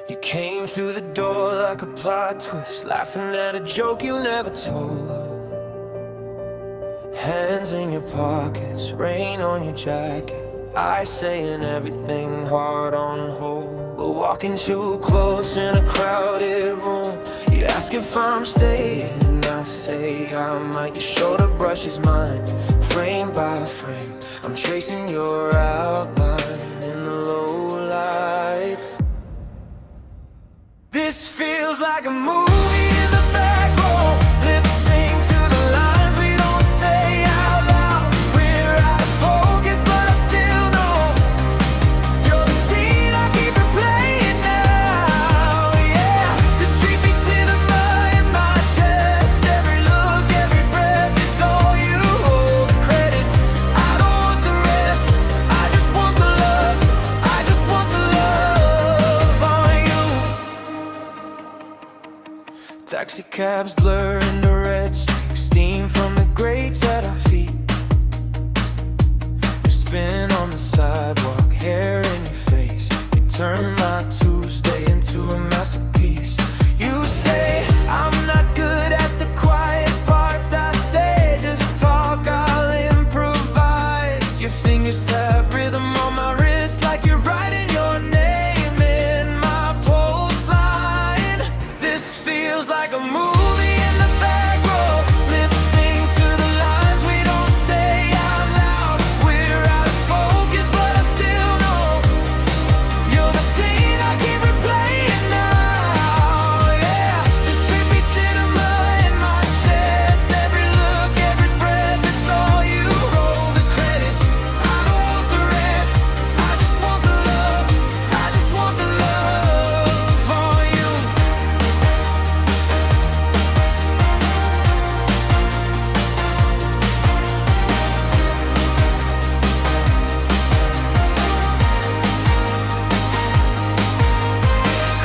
You came through the door like a plot twist, laughing at a joke you never told. Hands in your pockets, rain on your jacket, I saying everything hard on hold. We're walking too close in a crowded room. You ask if I'm staying, I say I might. Your shoulder brushes mine, frame by frame. I'm tracing your outline in the low light. This feels like a movie in the back row. Lip sync to the lines we don't say out loud. We're out of focus, but I still know you're the scene I keep replaying now. Yeah, the street beats cinema in my chest. Every look, every breath, it's all you. Hold the credits, I don't want the rest. I just want the love, I just want the love on you. Taxi cabs blur into red streaks, steam from the grates at our feet. You spin on the sidewalk, hair in your face. You turn my Tuesday into a masterpiece. You say I'm not good at the quiet parts. I say just talk, I'll improvise. Your fingers tap rhythm on my wrist like you're writing your name in my pulse line. This feels like a movie in the back row. Lip sync to the lines we don't say out loud. We're out of focus, but I still know you're the scene I keep replaying now. Yeah, the street beats cinema in my chest. Every look, every breath, it's all you. Roll the credits, I don't want the rest. I just want the love, I just want the love on you.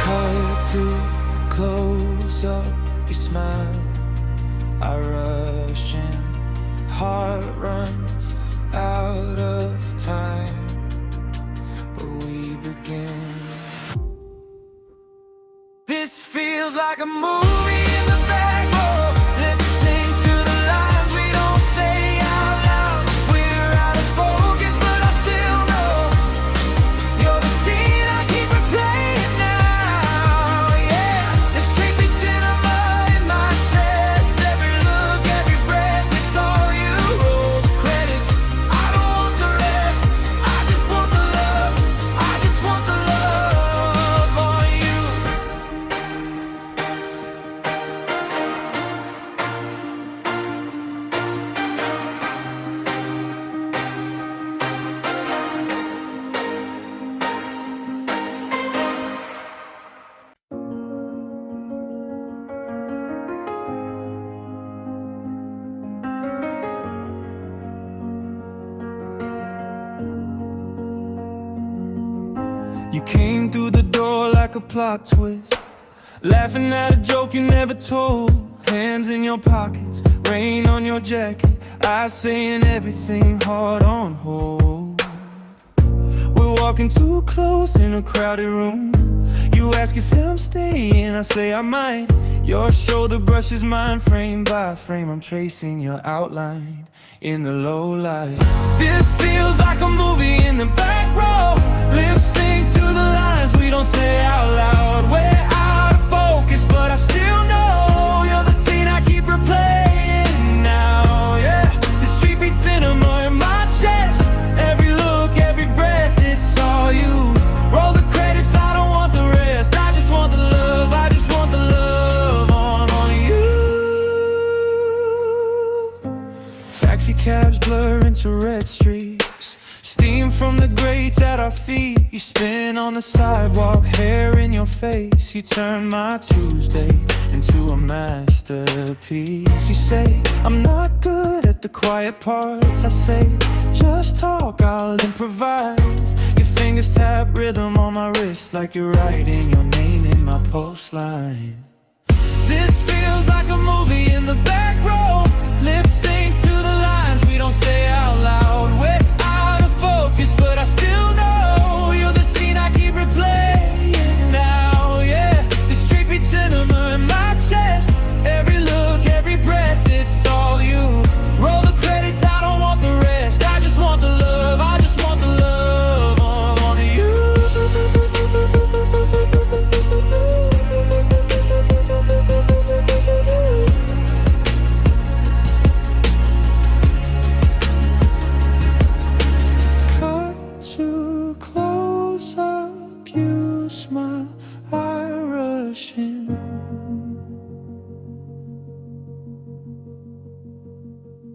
Cut to close up, you smile, I rush in, heart runs out of time, but we begin. This feels like a movie in the back row. Lip sync to the lines we don't say out loud. We're out of focus, but I still know you're the scene I keep replaying now. Yeah, the street beats cinema in my chest. Every look, every breath, it's all you. Roll the credits, I don't want the rest. I just want the love, I just want the love on you. You came through the door like a plot twist, laughing at a joke you never told. Hands in your pockets, rain on your jacket, I saying everything hard on hold. We're walking too close in a crowded room. You ask if I'm staying, I say I might. Your shoulder brushes mine, frame by frame. I'm tracing your outline in the low light. This feels like a movie in the back row. Lip sync to the lines we don't say out loud. We're out of focus, but I still know you're the scene I keep replaying now. Yeah, the street beats cinema in my chest. Every look, every breath, it's all you. Roll the credits, I don't want the rest. I just want the love, I just want the love on you. Taxi cabs blur into red streaks, steam from the grates at our feet. You spin on the sidewalk, hair in your face. You turn my Tuesday into a masterpiece. You say I'm not good at the quiet parts. I say just talk, I'll improvise. Your fingers tap rhythm on my wrist like you're writing your name in my pulse line. This feels like a movie in the back row. Lip sync to the lines we don't say out loud.